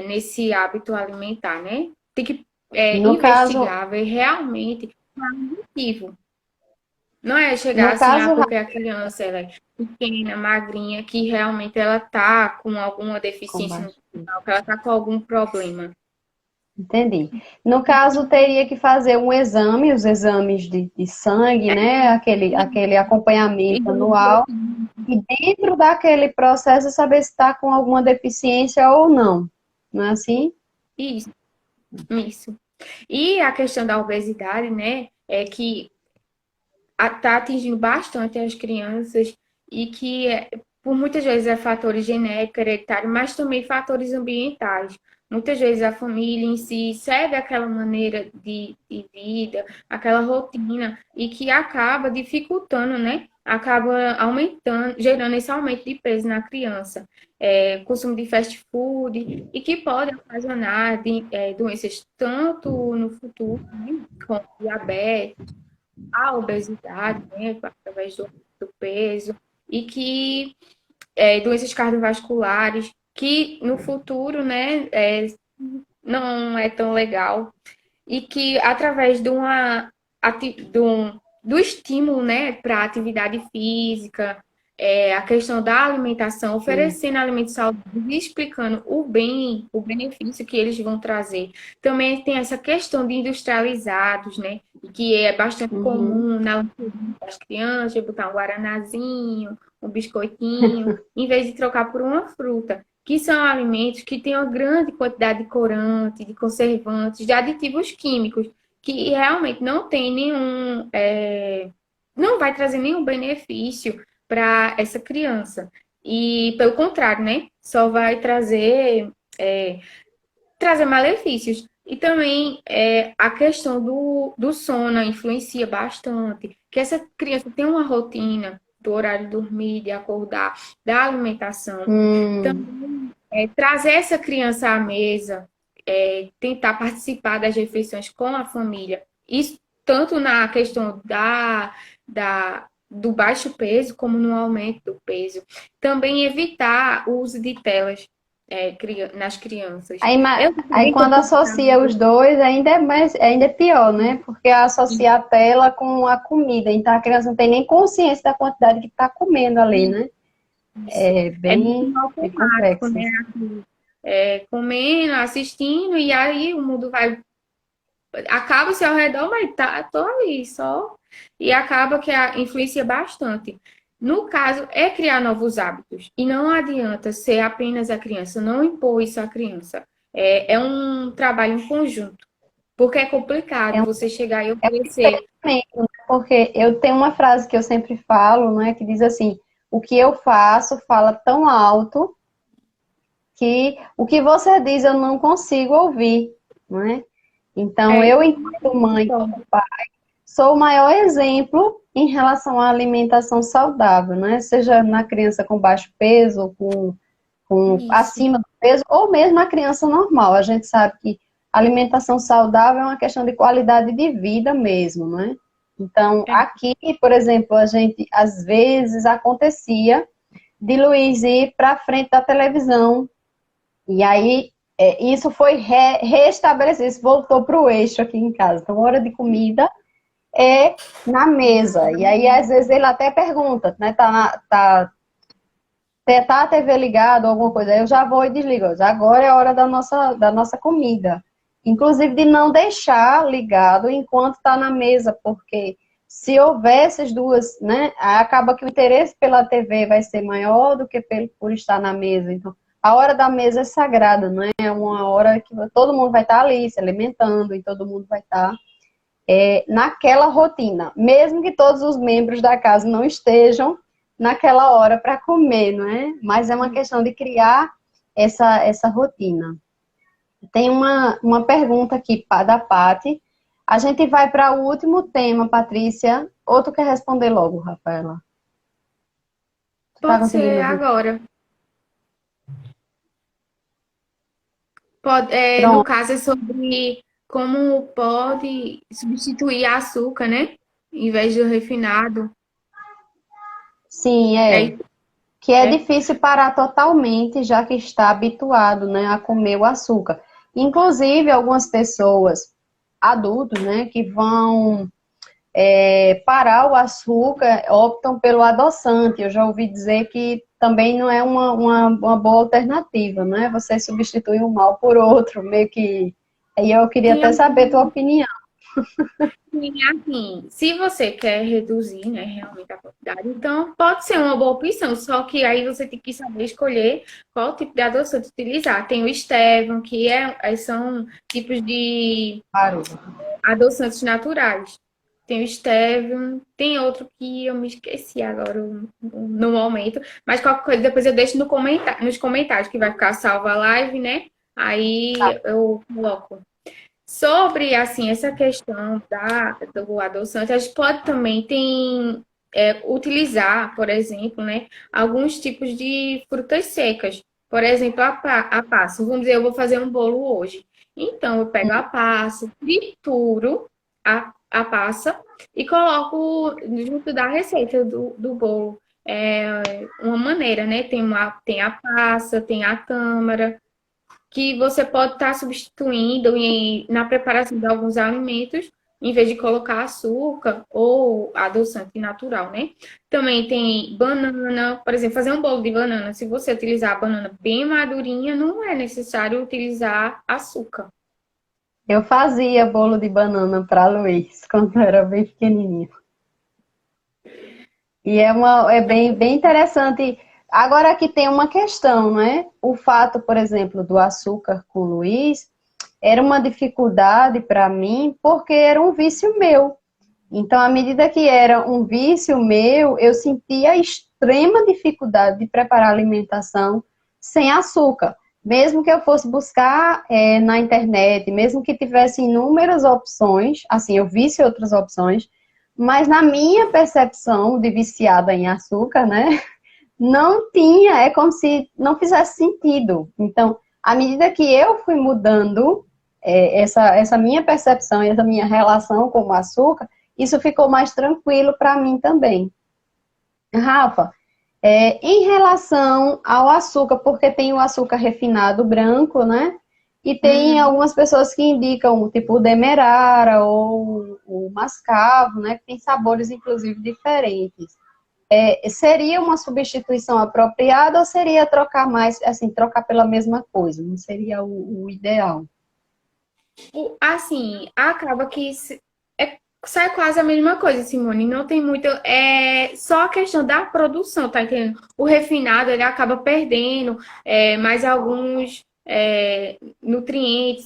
nesse hábito alimentar, né? Tem que no caso, investigar, ver realmente qual é o motivo. Não é chegar no assim, caso, porque a criança ela é pequena, magrinha, que realmente ela tá com alguma com deficiência baixo. nutricional, que ela tá com algum problema. Entendi. No caso, teria que fazer um exame, os exames de sangue, né? Aquele acompanhamento anual. E dentro daquele processo, saber se está com alguma deficiência ou não. Não é assim? Isso, isso. E a questão da obesidade, né, é que está atingindo bastante as crianças e que, por muitas vezes, é fatores genéticos, hereditários, mas também fatores ambientais. Muitas vezes a família em si segue aquela maneira de vida, aquela rotina, e que acaba dificultando, né? Acaba aumentando, gerando esse aumento de peso na criança. Consumo de fast food, e que pode ocasionar doenças tanto no futuro, né, como diabetes, a obesidade, né, através do peso, e que doenças cardiovasculares, que no futuro, né, não é tão legal, e que através do estímulo, né, para a atividade física, a questão da alimentação, Sim. oferecendo alimentos saudáveis e explicando o benefício que eles vão trazer. Também tem essa questão de industrializados, né, que é bastante Uhum. comum na das crianças, botar um guaranazinho, um biscoitinho, em vez de trocar por uma fruta, que são alimentos que têm uma grande quantidade de corante, de conservantes, de aditivos químicos, que realmente não tem nenhum, não vai trazer nenhum benefício para essa criança. E pelo contrário, né? Só vai trazer malefícios. E também a questão do sono influencia bastante. Que essa criança tem uma rotina do horário de dormir, de acordar, da alimentação. Hum. Trazer essa criança à mesa, tentar participar das refeições com a família, isso tanto na questão do baixo peso, como no aumento do peso. Também evitar o uso de telas nas crianças. Aí, Eu aí também quando associa os dois, ainda é pior, né? Porque associa a tela com a comida. Então a criança não tem nem consciência da quantidade que está comendo ali, né? isso. É É muito bem automático, complexo. né? Comendo, assistindo, e aí o mundo vai acaba-se ao redor, mas tô ali só. E acaba que influencia bastante. No caso, é criar novos hábitos. E não adianta ser apenas a criança, não impor isso à criança. É um trabalho em conjunto. Porque é complicado É um, você chegar e é um oferecer. experimento, né? Porque eu tenho uma frase que eu sempre falo, né? Que diz assim: o que eu faço fala tão alto que o que você diz eu não consigo ouvir, não é? Então, É, eu, enquanto mãe, sou o maior exemplo em relação à alimentação saudável, né? Seja na criança com baixo peso, com isso. acima do peso, ou mesmo a criança normal. A gente sabe que alimentação saudável é uma questão de qualidade de vida mesmo, né? Então, É, aqui, por exemplo, a gente, às vezes, acontecia de Luiz ir para frente da televisão, e aí isso foi restabelecido, isso voltou para o eixo aqui em casa. Então, hora de comida é na mesa. E aí, às vezes, ele até pergunta, né? Tá a TV ligada ou alguma coisa. Aí eu já vou e desligo. Agora é a hora da nossa comida. Inclusive de não deixar ligado enquanto está na mesa, porque se houver essas duas, né? Acaba que o interesse pela TV vai ser maior do que por estar na mesa. Então, a hora da mesa é sagrada, não é? É uma hora que todo mundo vai estar ali se alimentando e todo mundo vai estar naquela rotina, mesmo que todos os membros da casa não estejam naquela hora para comer, não é? Mas é uma questão de criar essa rotina. Tem uma pergunta aqui da Pati. A gente vai para o último tema, Patrícia. Ou tu quer responder logo, Rafaela? Tu tá pode conseguindo ser ouvir? agora. No Pronto. caso, é sobre como pode substituir açúcar, né? Em vez do refinado. Sim, É é. isso, Que é né? difícil parar totalmente, já que está habituado, né, a comer o açúcar. Inclusive, algumas pessoas, adultos, né, que vão parar o açúcar, optam pelo adoçante. Eu já ouvi dizer que também não é uma boa alternativa, né? Você substitui um mal por outro, meio que. Aí eu queria Sim, até saber a tua opinião. assim, assim, se você quer reduzir, né, realmente a quantidade, então pode ser uma boa opção, só que aí você tem que saber escolher qual tipo de adoçante utilizar. Tem o Stevia, que são tipos de Claro. adoçantes naturais. Tem o Stevia, tem outro que eu me esqueci agora no momento, mas qualquer coisa depois eu deixo nos comentários, que vai ficar salva a live, né? Aí eu coloco. Sobre, assim, essa questão do adoçante, a gente pode também utilizar, por exemplo, né, alguns tipos de frutas secas. Por exemplo, a passa. Vamos dizer, eu vou fazer um bolo hoje. Então, eu pego a passa, trituro a passa e coloco junto da receita do bolo. É uma maneira, né? Tem a passa, tem a tâmara, que você pode estar substituindo na preparação de alguns alimentos, em vez de colocar açúcar ou adoçante natural, né? Também tem banana, por exemplo, fazer um bolo de banana. Se você utilizar a banana bem madurinha, não é necessário utilizar açúcar. Eu fazia bolo de banana para Luiz quando eu era bem pequenininho. E é bem interessante. Agora aqui tem uma questão, né? O fato, por exemplo, do açúcar com o Luiz era uma dificuldade para mim porque era um vício meu. Então, à medida que era um vício meu, eu sentia extrema dificuldade de preparar alimentação sem açúcar. Mesmo que eu fosse buscar na internet, mesmo que tivesse inúmeras opções, assim, eu visse outras opções, mas na minha percepção de viciada em açúcar, né, não tinha, é como se não fizesse sentido. Então, à medida que eu fui mudando essa minha percepção e essa minha relação com o açúcar, isso ficou mais tranquilo para mim também. Rafa, em relação ao açúcar, porque tem o açúcar refinado branco, né? E tem Hum. algumas pessoas que indicam, tipo o demerara ou o mascavo, né? Que tem sabores, inclusive, diferentes. Seria uma substituição apropriada ou seria trocar mais, assim, trocar pela mesma coisa? Não seria o ideal? Assim, acaba que sai quase a mesma coisa, Simone. Não tem muito. É só a questão da produção, tá entendendo? O refinado ele acaba perdendo mais alguns nutrientes,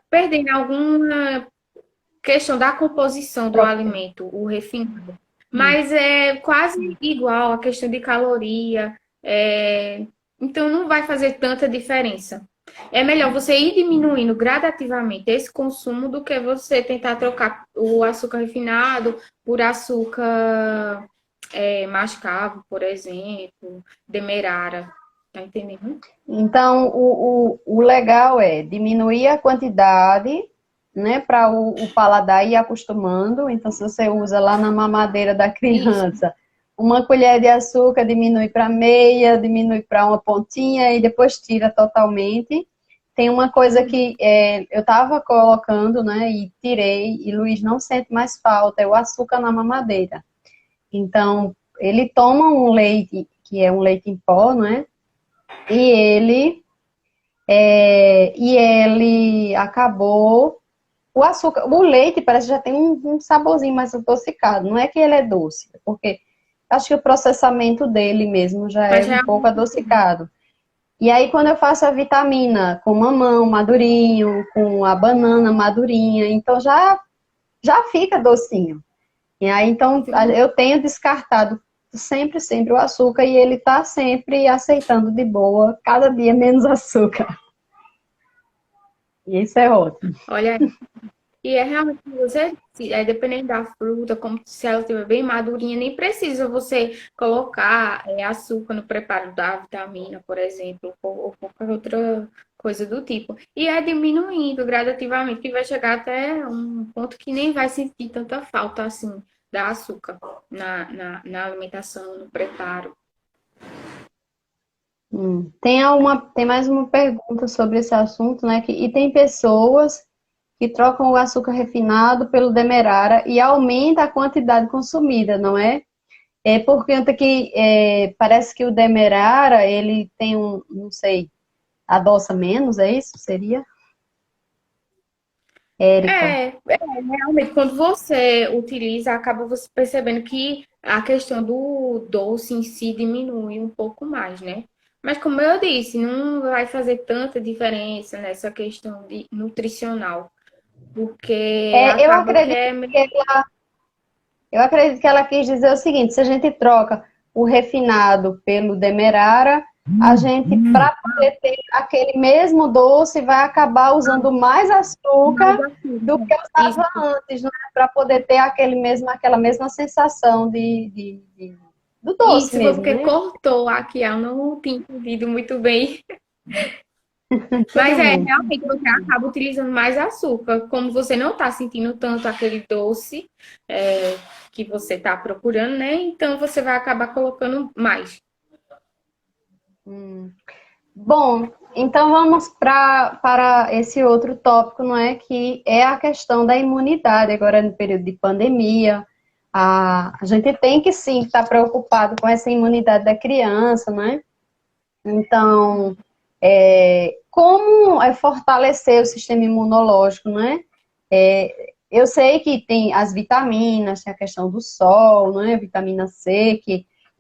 perdendo alguma questão da composição do alimento, o refinado. Mas é quase igual a questão de caloria. Então não vai fazer tanta diferença. É melhor você ir diminuindo gradativamente esse consumo do que você tentar trocar o açúcar refinado por açúcar mascavo, por exemplo, demerara. Tá entendendo? Então, o legal é diminuir a quantidade, né, para o paladar ir acostumando. Então, se você usa lá na mamadeira da Isso. criança, uma colher de açúcar diminui para meia, diminui para uma pontinha e depois tira totalmente. Tem uma coisa que eu estava colocando, né, e tirei, e Luiz não sente mais falta, é o açúcar na mamadeira. Então, ele toma um leite, que é um leite em pó, né, e ele acabou. O açúcar, o leite parece que já tem um saborzinho mais adocicado. Não é que ele é doce, porque acho que o processamento dele mesmo já é Mas um já é pouco um. adocicado. E aí, quando eu faço a vitamina com mamão madurinho, com a banana madurinha, então já fica docinho. E aí, então, eu tenho descartado sempre o açúcar e ele tá sempre aceitando de boa, cada dia menos açúcar. E isso é ótimo. Olha, e é realmente como você disse, dependendo da fruta, como se ela estiver bem madurinha, nem precisa você colocar açúcar no preparo da vitamina, por exemplo, ou qualquer outra coisa do tipo. E é diminuindo gradativamente, que vai chegar até um ponto que nem vai sentir tanta falta assim da açúcar na alimentação, no preparo. Tem mais uma pergunta sobre esse assunto, né? E tem pessoas que trocam o açúcar refinado pelo demerara e aumenta a quantidade consumida, não é? É por conta que parece que o demerara, ele tem não sei, adoça menos, é isso? Seria? Érica. Realmente, quando você utiliza, acaba você percebendo que a questão do doce em si diminui um pouco mais, né? Mas como eu disse, não vai fazer tanta diferença nessa questão de nutricional, porque É, acaba que é eu acredito que ela quis dizer o seguinte: se a gente troca o refinado pelo demerara, a gente, para poder ter aquele mesmo doce, vai acabar usando mais mais açúcar do assim. que Isso, usava antes, né? Para poder ter aquela mesma sensação do doce isso foi mesmo, porque né? cortou aqui, eu não tinha entendido muito bem. Mas Tudo bem. realmente você acaba utilizando mais açúcar. Como você não está sentindo tanto aquele doce que você está procurando, né? Então você vai acabar colocando mais. Bom, então vamos para esse outro tópico, não é? Que é a questão da imunidade, agora no período de pandemia. A gente tem que sim estar preocupado com essa imunidade da criança, não é? Então, como fortalecer o sistema imunológico, não é? Eu sei que tem as vitaminas, tem a questão do sol, não é? Vitamina C,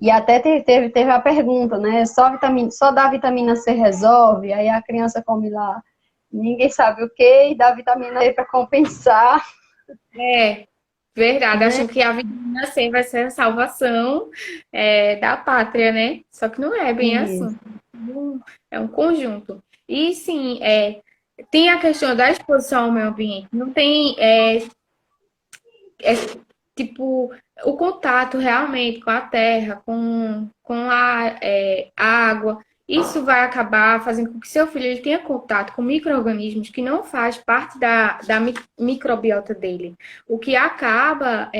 e até teve a pergunta, né? Só dar vitamina C resolve? Aí a criança come lá, ninguém sabe o que, e dá vitamina E para compensar, É verdade, né? acham que a vitamina C vai ser a salvação da pátria, né? Só que não é bem assim. Isso. É um conjunto. E sim, tem a questão da exposição ao meio ambiente. Não tem é, tipo, o contato realmente com a terra, com a água, isso vai acabar fazendo com que seu filho ele tenha contato com micro-organismos que não faz parte da microbiota dele, o que acaba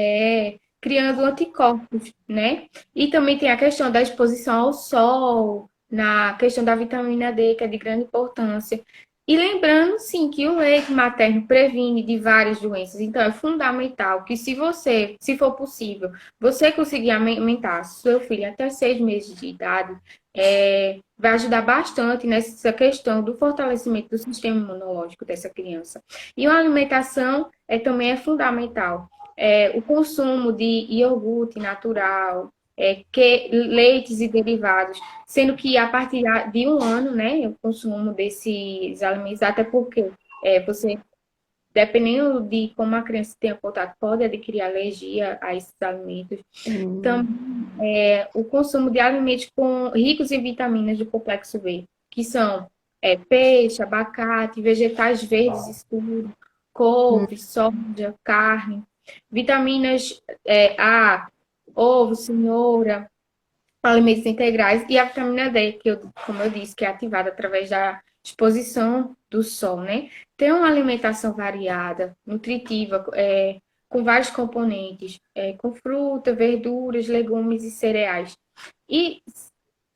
criando anticorpos, né? E também tem a questão da exposição ao sol, na questão da vitamina D, que é de grande importância. E lembrando, sim, que o leite materno previne de várias doenças. Então, é fundamental que, se for possível, você conseguir amamentar seu filho até 6 meses de idade, vai ajudar bastante nessa questão do fortalecimento do sistema imunológico dessa criança. E a alimentação também é fundamental. O consumo de iogurte natural, leites e derivados, sendo que a partir de 1 ano, né, o consumo desses alimentos, até porque você, dependendo de como a criança tenha contato, pode adquirir alergia a esses alimentos. Hum, Também o consumo de alimentos ricos em vitaminas do complexo B, que são peixe, abacate, vegetais verdes escuros, hum, couve, soja, carne, vitaminas A, ovo, cenoura, alimentos integrais e a vitamina D, como eu disse, que é ativada através da exposição do sol, né? Ter uma alimentação variada, nutritiva, com vários componentes, com fruta, verduras, legumes e cereais. E,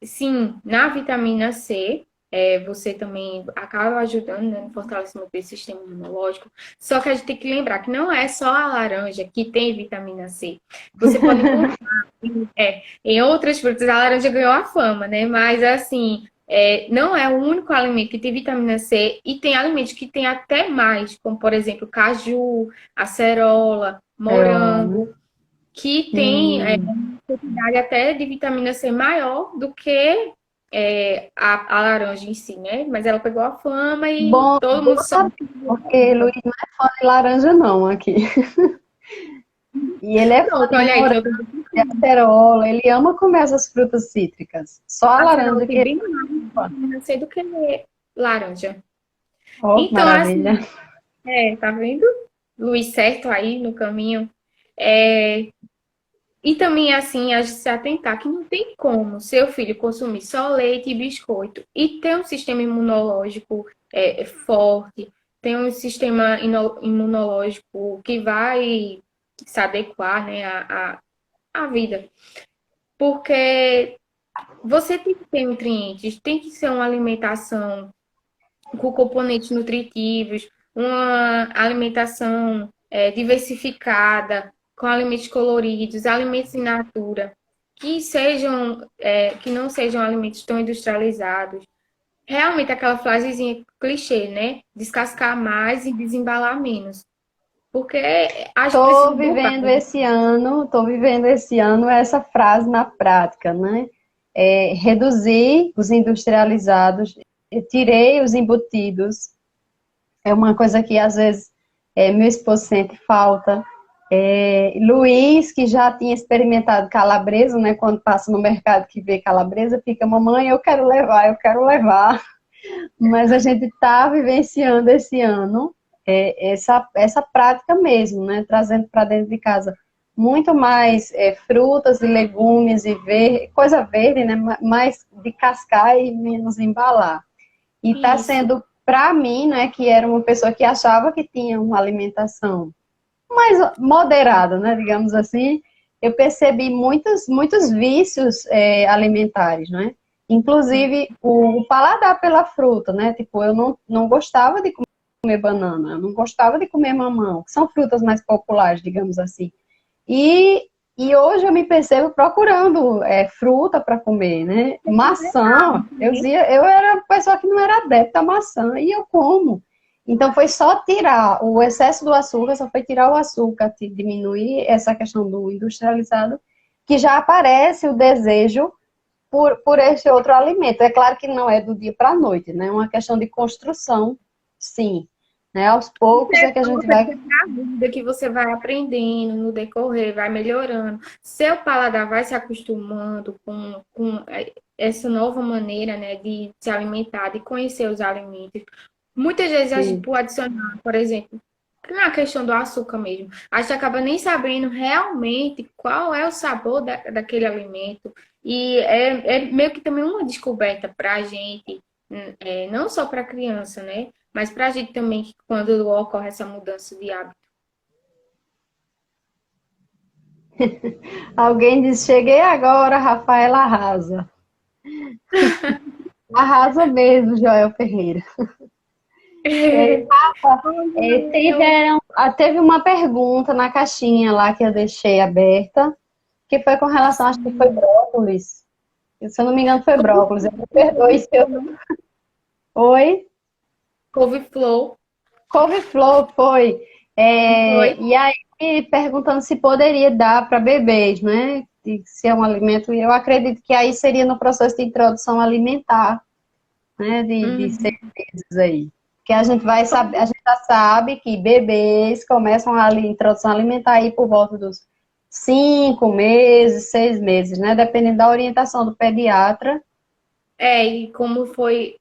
sim, na vitamina C, você também acaba ajudando, né, no fortalecimento desse sistema imunológico. Só que a gente tem que lembrar que não é só a laranja que tem vitamina C. Você pode encontrar em outras frutas, a laranja ganhou a fama, né? Mas assim, não é o único alimento que tem vitamina C e tem alimentos que tem até mais, como por exemplo, caju, acerola, Areola, né? morango, que tem Hum. uma quantidade até de vitamina C maior do que a laranja em si, né? Mas ela pegou a fama e Bom, todo bom mundo sabe saber, que porque Luiz não é fã de laranja não aqui. E ele é fã pronto, de olha aí, morango, todo de acerola, ele ama comer essas frutas cítricas. Só a acerola laranja tem que ele bem mais não é fã. vitamina C do que laranja. Oh, Então, maravilha. assim, tá vendo? Luiz certo aí no caminho. É, E também, assim, a gente se atentar que não tem como seu filho consumir só leite e biscoito e ter um sistema imunológico forte, ter um sistema imunológico que vai se adequar, né, à vida. Porque você tem que ter nutrientes, tem que ser uma alimentação com componentes nutritivos, uma alimentação diversificada, com alimentos coloridos, alimentos in natura, que sejam, que não sejam alimentos tão industrializados. Realmente aquela frasezinha clichê, né? Descascar mais e desembalar menos. Porque a gente precisa mudar. Tô vivendo esse ano essa frase na prática, né? Reduzir os industrializados, eu tirei os embutidos, é uma coisa que às vezes meu esposo sente falta. Luiz, que já tinha experimentado calabresa, né? Quando passa no mercado que vê calabresa, fica, mamãe, eu quero levar, eu quero levar. Mas a gente está vivenciando esse ano essa prática mesmo, né? Trazendo para dentro de casa muito mais frutas e legumes e coisa verde, né? Mais de cascar e menos embalar. E está sendo, para mim, né, que era uma pessoa que achava que tinha uma alimentação mais moderada, né, digamos assim, eu percebi muitos vícios alimentares, né? Inclusive o paladar pela fruta, né? Tipo, eu não gostava de comer banana, eu não gostava de comer mamão, que são frutas mais populares, digamos assim. E hoje eu me percebo procurando fruta para comer, né? Maçã, eu era uma pessoa que não era adepta à maçã, e eu como. Então foi só tirar o excesso do açúcar, só foi tirar o açúcar, diminuir essa questão do industrializado, que já aparece o desejo por esse outro alimento. É claro que não é do dia para a noite, né? É uma questão de construção, sim. Né? Aos poucos é que a gente vai... A vida que você vai aprendendo no decorrer, vai melhorando. Seu paladar vai se acostumando com essa nova maneira, né, de se alimentar, de conhecer os alimentos. Muitas vezes a gente pode adicionar, por exemplo, na questão do açúcar mesmo. A gente acaba nem sabendo realmente qual é o sabor daquele alimento. E é meio que também uma descoberta para a gente, não só para a criança, né? Mas para a gente também, quando ocorre essa mudança de hábito. Alguém diz, cheguei agora, Rafaela arrasa. Arrasa mesmo, Joel Ferreira. Rafa, teve uma pergunta na caixinha lá que eu deixei aberta, que foi com relação, acho que foi brócolis. Se eu não me engano, foi brócolis. Eu me perdoe se eu... Oi? Couve-flor. Couve-flor, foi. E aí, perguntando se poderia dar para bebês, né? Se é um alimento. E eu acredito que aí seria no processo de introdução alimentar, né? De 6 meses aí. Porque a gente já sabe que bebês começam a introdução alimentar aí por volta dos 5 meses, 6 meses, né? Dependendo da orientação do pediatra. E como foi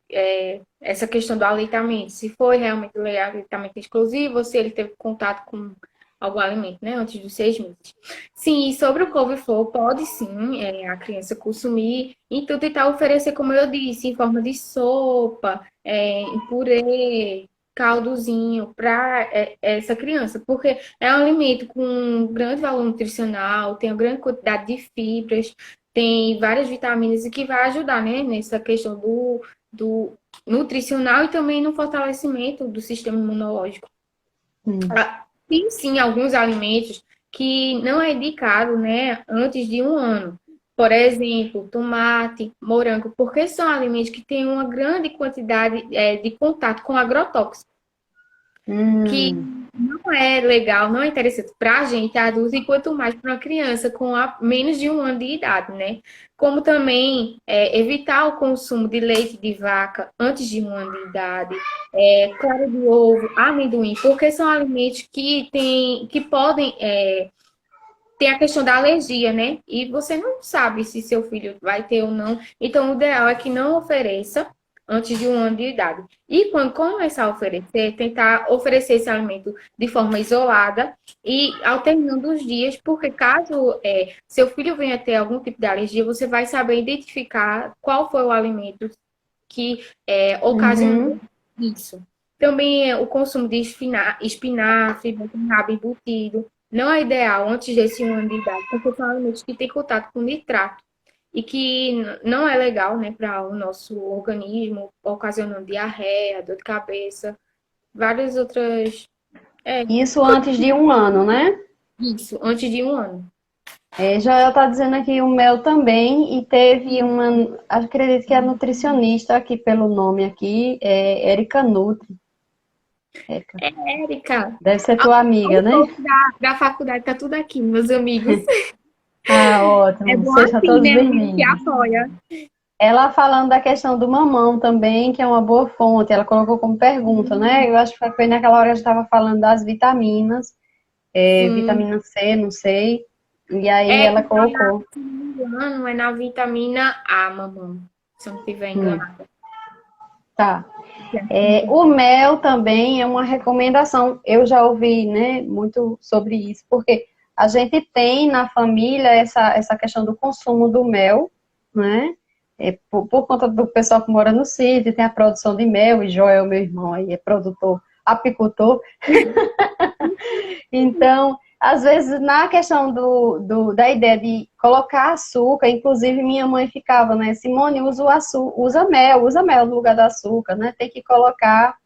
essa questão do aleitamento? Se foi realmente o aleitamento exclusivo ou se ele teve contato com algum alimento, né? Antes dos 6 meses. Sim, e sobre o couve-flor, pode sim a criança consumir e tudo e tal, oferecer, como eu disse, em forma de sopa, em purê, caldozinho para essa criança, porque é um alimento com grande valor nutricional, tem uma grande quantidade de fibras, tem várias vitaminas e que vai ajudar, né, nessa questão do nutricional e também no fortalecimento do sistema imunológico. Tem sim alguns alimentos que não é indicado, né, antes de 1 ano. Por exemplo, tomate, morango, porque são alimentos que têm uma grande quantidade de contato com agrotóxicos, que não é legal, não é interessante para a gente, adulto, e quanto mais para uma criança com menos de 1 ano de idade, né? Como também evitar o consumo de leite de vaca antes de 1 ano de idade, clara de ovo, amendoim, porque são alimentos que podem ter a questão da alergia, né? E você não sabe se seu filho vai ter ou não. Então, o ideal é que não ofereça antes de 1 ano de idade. E quando começar a oferecer, tentar oferecer esse alimento de forma isolada e alternando os dias, porque caso seu filho venha ter algum tipo de alergia, você vai saber identificar qual foi o alimento que ocasionou Uhum. isso. Também o consumo de espinafre, beterraba embutido, não é ideal antes desse 1 ano de idade, porque são alimentos que têm contato com nitrato e que não é legal, né, para o nosso organismo, ocasionando diarreia, dor de cabeça, várias outras. É, Isso antes de 1 ano, né? isso, antes de 1 ano. Joel está dizendo aqui o mel também, e teve uma, acredito que é nutricionista aqui pelo nome aqui, é Érica Nutri. Érica, Érica, deve ser tua amiga, o né? povo da faculdade tá tudo aqui, meus amigos. Ah, É ótimo, bom sejam assim, todos né? A gente se bem-vindos. apoia. Ela falando da questão do mamão também, que é uma boa fonte, ela colocou como pergunta, né? Eu acho que foi naquela hora que a gente estava falando das vitaminas, Sim. vitamina C, não sei, e aí É, ela colocou. se não me engano, é na vitamina A, mamãe. Se eu não estiver Hum, enganada. tá. O mel também é uma recomendação. Eu já ouvi, né, muito sobre isso, porque a gente tem na família essa questão do consumo do mel, né? Por conta do pessoal que mora no sítio, tem a produção de mel, e Joel, meu irmão, aí é produtor, apicultor. Então, às vezes, na questão da ideia de colocar açúcar, inclusive minha mãe ficava, né? Simone, usa mel no lugar do açúcar, né? Tem que colocar.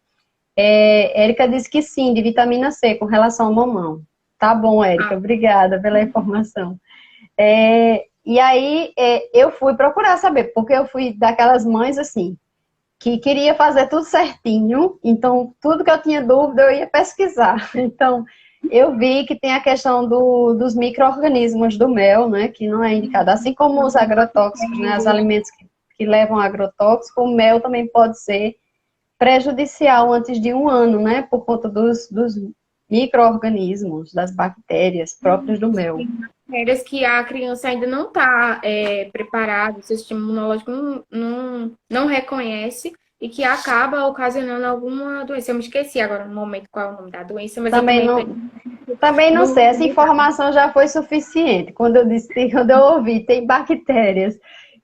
Érica disse que sim, de vitamina C, com relação ao mamão. Tá bom, Érica, Ah, obrigada pela informação. E aí, eu fui procurar saber, porque eu fui daquelas mães assim, que queria fazer tudo certinho, então tudo que eu tinha dúvida eu ia pesquisar. Então, eu vi que tem a questão dos micro-organismos do mel, né, que não é indicado, assim como os agrotóxicos, né, os alimentos que levam a agrotóxico, o mel também pode ser prejudicial antes de 1 ano, né, por conta dos micro-organismos, das bactérias próprias do mel. tem bactérias que a criança ainda não está preparada, o seu sistema imunológico não reconhece e que acaba ocasionando alguma doença. Eu me esqueci agora no momento qual é o nome da doença, mas eu Também também não, tenho Também não sei, essa no informação já foi suficiente. Quando eu disse, quando eu ouvi, tem bactérias.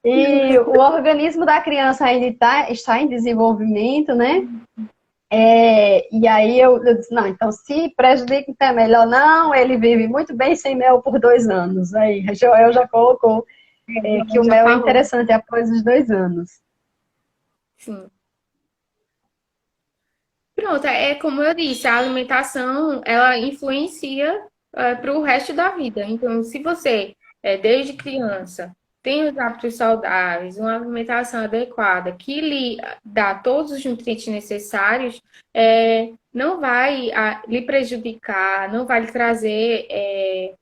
E o organismo da criança ainda está em desenvolvimento, né? E aí eu disse, não, então se prejudica, então é melhor não, ele vive muito bem sem mel por 2 anos. Aí a Joel já colocou que o já mel é falou. interessante após os 2 anos. Sim. Pronto, é como eu disse, a alimentação, ela influencia para o resto da vida. Então, se você, desde criança, tem os hábitos saudáveis, uma alimentação adequada, que lhe dá todos os nutrientes necessários, não vai lhe prejudicar, não vai lhe trazer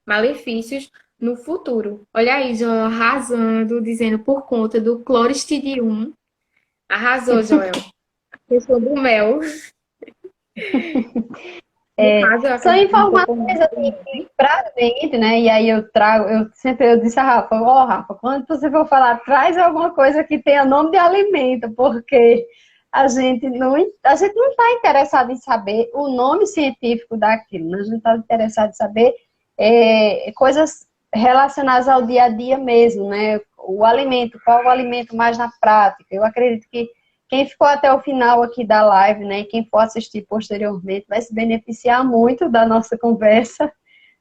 malefícios no futuro. Olha aí, Joel, arrasando, dizendo por conta do Cloristridium. Arrasou, Joel. Questão do mel. No caso, eu São acredito um pouco informações mais. assim que pra gente, né? E aí eu trago, eu disse a Rafa, Rafa, quando você for falar, traz alguma coisa que tenha nome de alimento, porque a gente não está interessado em saber o nome científico daquilo, né? A gente está interessado em saber coisas relacionadas ao dia a dia mesmo, né? O alimento, qual o alimento mais na prática? Eu acredito que quem ficou até o final aqui da live, né, e quem for assistir posteriormente, vai se beneficiar muito da nossa conversa,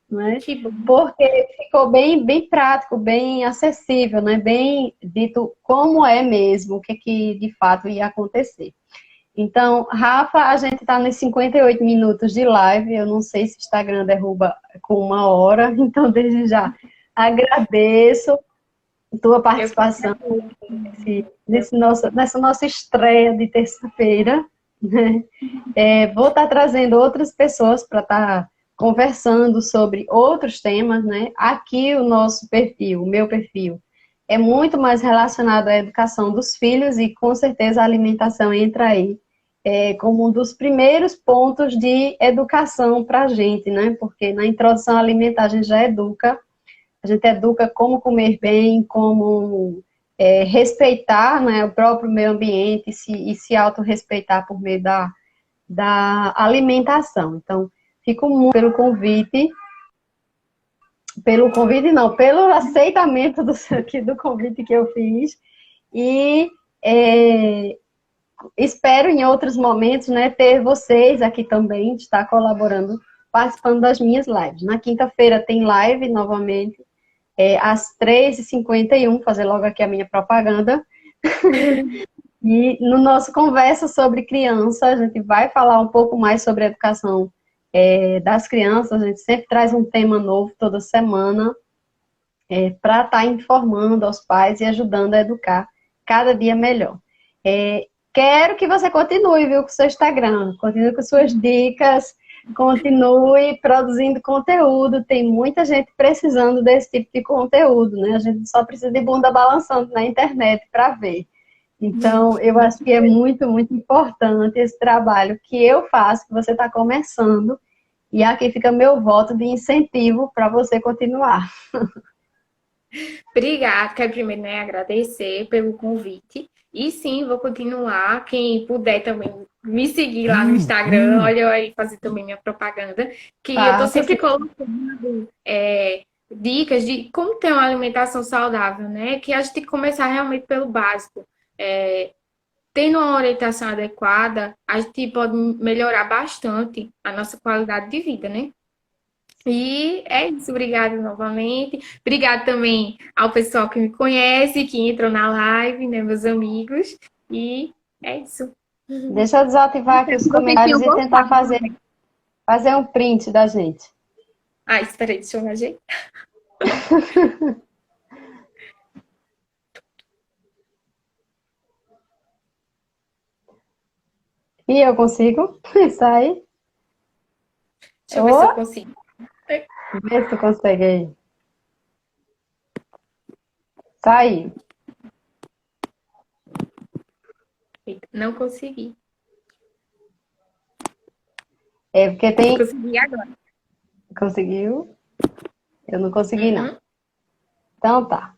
né, Que bom. porque ficou bem, bem prático, bem acessível, né, bem dito como é mesmo, o que de fato ia acontecer. Então, Rafa, a gente está nos 58 minutos de live, eu não sei se o Instagram derruba com 1 hora, então desde já agradeço tua Eu participação nessa nossa estreia de terça-feira, né? Vou estar trazendo outras pessoas para estar conversando sobre outros temas, né? Aqui o nosso perfil, o meu perfil, é muito mais relacionado à educação dos filhos e com certeza a alimentação entra aí como um dos primeiros pontos de educação para a gente, né? Porque na introdução alimentar a gente já educa, a gente educa como comer bem, como respeitar, né, o próprio meio ambiente e se autorrespeitar por meio da alimentação. Então, fico muito pelo aceitamento do convite que eu fiz. E espero em outros momentos, né, ter vocês aqui também, de estar colaborando, participando das minhas lives. Na quinta-feira tem live novamente, às 3h51, fazer logo aqui a minha propaganda. E no nosso Conversa sobre Criança, a gente vai falar um pouco mais sobre a educação das crianças. A gente sempre traz um tema novo toda semana para estar informando aos pais e ajudando a educar cada dia melhor. Quero que você continue, viu, com o seu Instagram, continue com suas dicas, continue produzindo conteúdo. Tem muita gente precisando desse tipo de conteúdo, né? A gente só precisa de bunda balançando na internet para ver. Então, eu acho que é muito, muito importante esse trabalho que eu faço, que você está começando, e aqui fica meu voto de incentivo para você continuar. Obrigada, quero primeiro, né, agradecer pelo convite. E sim, vou continuar. Quem puder também me seguir lá no Instagram, olha eu aí fazer também minha propaganda, que eu tô sempre colocando dicas de como ter uma alimentação saudável, né? Que a gente tem que começar realmente pelo básico. Tendo uma orientação adequada, a gente pode melhorar bastante a nossa qualidade de vida, né? E é isso, obrigada novamente. Obrigada também ao pessoal que me conhece, que entrou na live, né, meus amigos. E é isso. Deixa eu desativar aqui os comentários e tentar fazer um print da gente. Espera aí, deixa eu ajeitar. E eu consigo? Sai. Deixa eu ver se eu consigo. Vê se tu consegue aí. Sai. Não consegui. Porque tem... Consegui agora. Conseguiu? Eu não consegui, não. Então tá.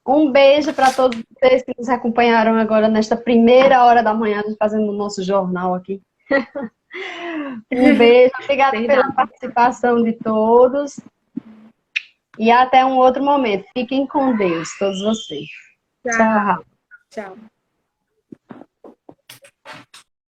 Um beijo para todos vocês que nos acompanharam agora nesta primeira hora da manhã, fazendo o nosso jornal aqui. Um beijo, obrigada pela participação de todos. E até um outro momento. Fiquem com Deus, todos vocês. Tchau. Tchau.